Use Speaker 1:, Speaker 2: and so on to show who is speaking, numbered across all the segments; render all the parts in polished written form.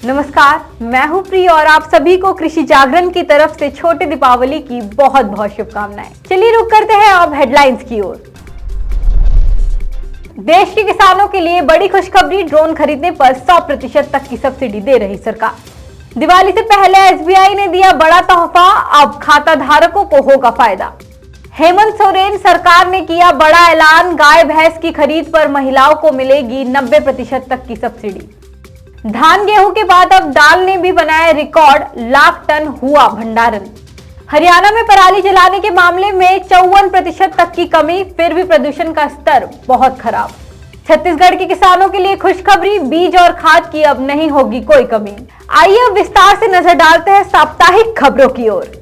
Speaker 1: नमस्कार, मैं हूं प्रिय और आप सभी को कृषि जागरण की तरफ से छोटे दीपावली की बहुत बहुत शुभकामनाएं। चलिए रुक करते हैं अब हेडलाइंस की ओर। देश के किसानों के लिए बड़ी खुशखबरी, ड्रोन खरीदने पर 100% तक की सब्सिडी दे रही सरकार। दिवाली से पहले एसबीआई ने दिया बड़ा तोहफा, अब खाता धारकों को होगा फायदा। हेमंत सोरेन सरकार ने किया बड़ा ऐलान, गाय भैंस की खरीद पर महिलाओं को मिलेगी 90% तक की सब्सिडी। धान गेहूं के बाद अब दाल ने भी बनाया रिकॉर्ड, लाख टन हुआ भंडारण। हरियाणा में पराली जलाने के मामले में 54% तक की कमी, फिर भी प्रदूषण का स्तर बहुत खराब। छत्तीसगढ़ के किसानों के लिए खुशखबरी, बीज और खाद की अब नहीं होगी कोई कमी। आइए अब विस्तार से नजर डालते हैं साप्ताहिक खबरों की ओर।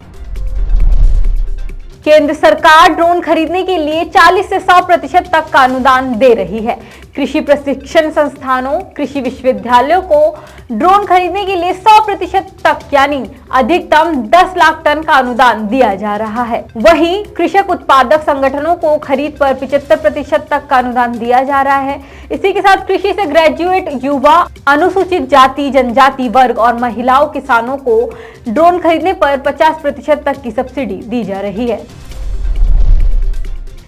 Speaker 1: केंद्र सरकार ड्रोन खरीदने के लिए 40 से 100% तक का अनुदान दे रही है। कृषि प्रशिक्षण संस्थानों, कृषि विश्वविद्यालयों को ड्रोन खरीदने के लिए 100% तक यानी अधिकतम 10 लाख टन का अनुदान दिया जा रहा है। वहीं कृषक उत्पादक संगठनों को खरीद पर 75% तक का अनुदान दिया जा रहा है। इसी के साथ कृषि से ग्रेजुएट युवा, अनुसूचित जाति जनजाति वर्ग और महिलाओं किसानों को ड्रोन खरीदने पर 50% तक की सब्सिडी दी जा रही है।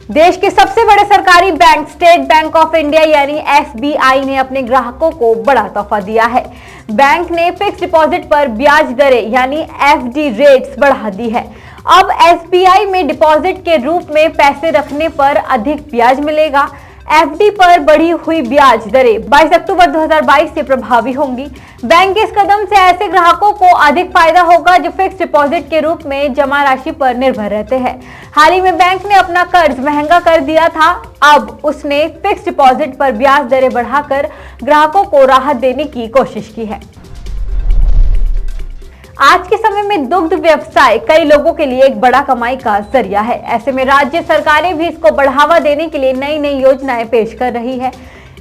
Speaker 1: देश के सबसे बड़े सरकारी bank state bank of India यानी एसबीआई ने अपने ग्राहकों को बड़ा तोहफा दिया है। बैंक ने फिक्स डिपॉजिट पर ब्याज दरें यानी एफडी रेट्स बढ़ा दी है। अब एसबीआई में डिपॉजिट के रूप में पैसे रखने पर अधिक ब्याज मिलेगा। एफडी पर बढ़ी हुई ब्याज दरें 22 अक्टूबर 2022 से प्रभावी होंगी। बैंक के इस कदम से ऐसे ग्राहकों को अधिक फायदा होगा जो फिक्स डिपॉजिट के रूप में जमा राशि पर निर्भर रहते हैं। हाल ही में बैंक ने अपना कर्ज महंगा कर दिया था, अब उसने फिक्स डिपॉजिट पर ब्याज दरें बढ़ाकर ग्राहकों को राहत देने की कोशिश की है। आज के समय में दुग्ध व्यवसाय कई लोगों के लिए एक बड़ा कमाई का जरिया है। ऐसे में राज्य सरकारें भी इसको बढ़ावा देने के लिए नई नई योजनाएं पेश कर रही है।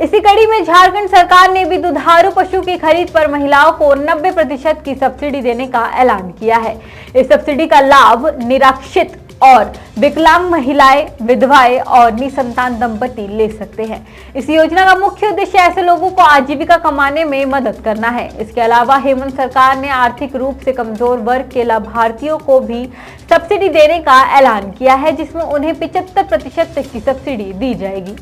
Speaker 1: इसी कड़ी में झारखंड सरकार ने भी दुधारू पशु की खरीद पर महिलाओं को 90% की सब्सिडी देने का ऐलान किया है। इस सब्सिडी का लाभ निराश्रित और विकलांग महिलाएं, विधवाएं और निसंतान दंपति ले सकते हैं। इस योजना का मुख्य उद्देश्य ऐसे लोगों को आजीविका कमाने में मदद करना है। इसके अलावा हेमंत सरकार ने आर्थिक रूप से कमजोर वर्ग के लाभार्थियों को भी सब्सिडी देने का ऐलान किया है, जिसमें उन्हें 75% तक की सब्सिडी दी जाएगी।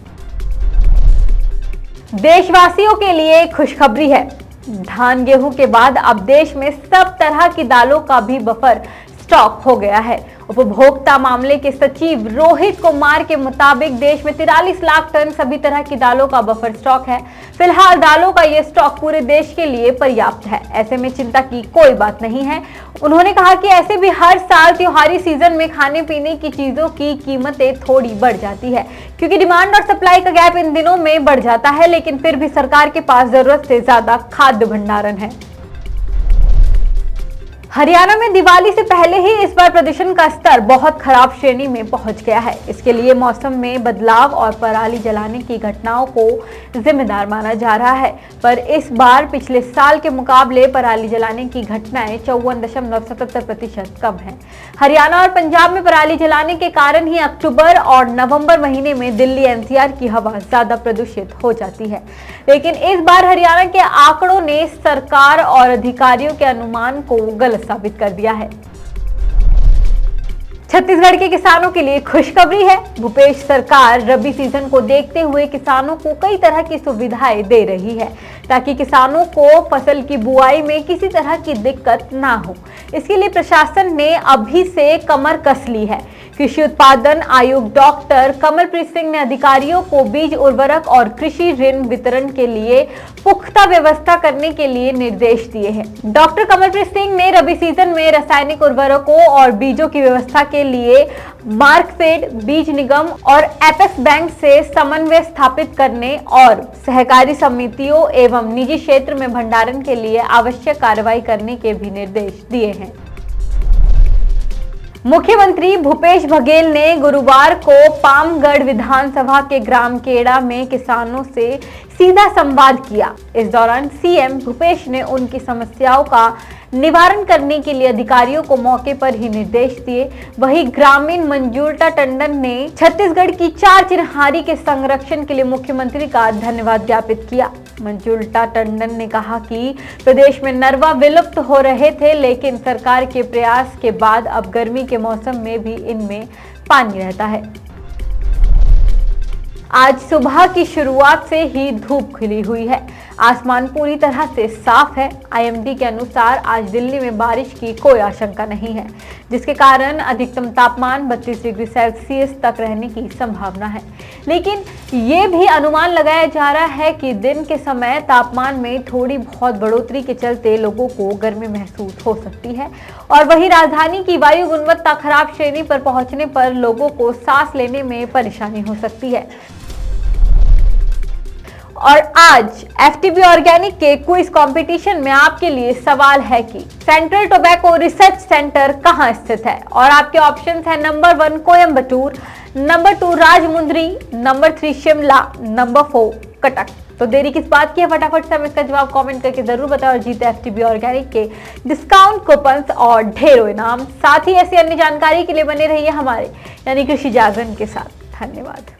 Speaker 1: देशवासियों के लिए खुशखबरी है। धान गेहूं के बाद अब देश में सब तरह की दालों का भी बफर स्टॉक हो गया है। उपभोक्ता मामले के सचिव रोहित कुमार के मुताबिक देश में 43 लाख टन सभी तरह की दालों का बफर स्टॉक है। फिलहाल दालों का ये स्टॉक पूरे देश के लिए पर्याप्त है, ऐसे में चिंता की कोई बात नहीं है। उन्होंने कहा कि ऐसे भी हर साल त्योहारी सीजन में खाने पीने की चीजों की कीमतें थोड़ी बढ़ जाती है, क्योंकि डिमांड और सप्लाई का गैप इन दिनों में बढ़ जाता है, लेकिन फिर भी सरकार के पास जरूरत से ज्यादा खाद्य भंडारण है। हरियाणा में दिवाली से पहले ही इस बार प्रदूषण का स्तर बहुत खराब श्रेणी में पहुंच गया है। इसके लिए मौसम में बदलाव और पराली जलाने की घटनाओं को जिम्मेदार माना जा रहा है, पर इस बार पिछले साल के मुकाबले पराली जलाने की घटनाएं 54.77% कम है। हरियाणा और पंजाब में पराली जलाने के कारण ही अक्टूबर और नवंबर महीने में दिल्ली एनसीआर की हवा ज्यादा प्रदूषित हो जाती है, लेकिन इस बार हरियाणा के आंकड़ों ने सरकार और अधिकारियों के अनुमान को गलत साबित कर दिया है। छत्तीसगढ़ के किसानों के लिए खुशखबरी है। भूपेश सरकार रबी सीजन को देखते हुए किसानों को कई तरह की सुविधाएं दे रही है, ताकि किसानों को फसल की बुआई में किसी तरह की दिक्कत ना हो। इसके लिए प्रशासन ने अभी से कमर कस ली है। कृषि उत्पादन आयुक्त डॉक्टर कमलप्रीत सिंह ने अधिकारियों को बीज, उर्वरक और कृषि ऋण वितरण के लिए पुख्ता व्यवस्था करने के लिए निर्देश दिए हैं। डॉक्टर कमलप्रीत सिंह ने रबी सीजन में रासायनिक उर्वरकों और बीजों की व्यवस्था के लिए मार्कफेड, बीज निगम और एपेक्स बैंक से समन्वय स्थापित करने और सहकारी समितियों एवं निजी क्षेत्र में भंडारण के लिए आवश्यक कार्रवाई करने के भी निर्देश दिए हैं। मुख्यमंत्री भूपेश बघेल ने गुरुवार को पामगढ़ विधानसभा के ग्राम केड़ा में किसानों से सीधा संवाद किया। इस दौरान सीएम भूपेश ने उनकी समस्याओं का निवारण करने के लिए अधिकारियों को मौके पर ही निर्देश दिए। वहीं ग्रामीण मंजूलता टंडन ने छत्तीसगढ़ की 4 चिन्हारी के संरक्षण के लिए मुख्यमंत्री का धन्यवाद ज्ञापित किया। मंजुलता टंडन ने कहा कि प्रदेश में नरवा विलुप्त हो रहे थे, लेकिन सरकार के प्रयास के बाद अब गर्मी के मौसम में भी इनमें पानी रहता है। आज सुबह की शुरुआत से ही धूप खिली हुई है, आसमान पूरी तरह से साफ है। आईएमडी के अनुसार आज दिल्ली में बारिश की कोई आशंका नहीं है, जिसके कारण अधिकतम तापमान 32 डिग्री सेल्सियस तक रहने की संभावना है। लेकिन ये भी अनुमान लगाया जा रहा है कि दिन के समय तापमान में थोड़ी बहुत बढ़ोतरी के चलते लोगों को गर्मी महसूस हो सकती है, और वहीं राजधानी की वायु गुणवत्ता खराब श्रेणी पर पहुंचने पर लोगों को सांस लेने में परेशानी हो सकती है। और आज एफटीबी ऑर्गेनिक के क्विज कंपटीशन में आपके लिए सवाल है कि सेंट्रल टोबैको रिसर्च सेंटर कहां स्थित है, और आपके ऑप्शंस हैं number 1 Coimbatore, number 2 Rajahmundry, number 3 Shimla, number 4 Cuttack. तो देरी किस बात की है, फटाफट से हम इसका जवाब कमेंट करके जरूर बताएं और जीते एफटीबी ऑर्गेनिक के डिस्काउंट कूपन्स और ढेरों इनाम। साथ ही ऐसी अन्य जानकारी के लिए बने रहिए हमारे यानी कृषि जागरण के साथ। धन्यवाद।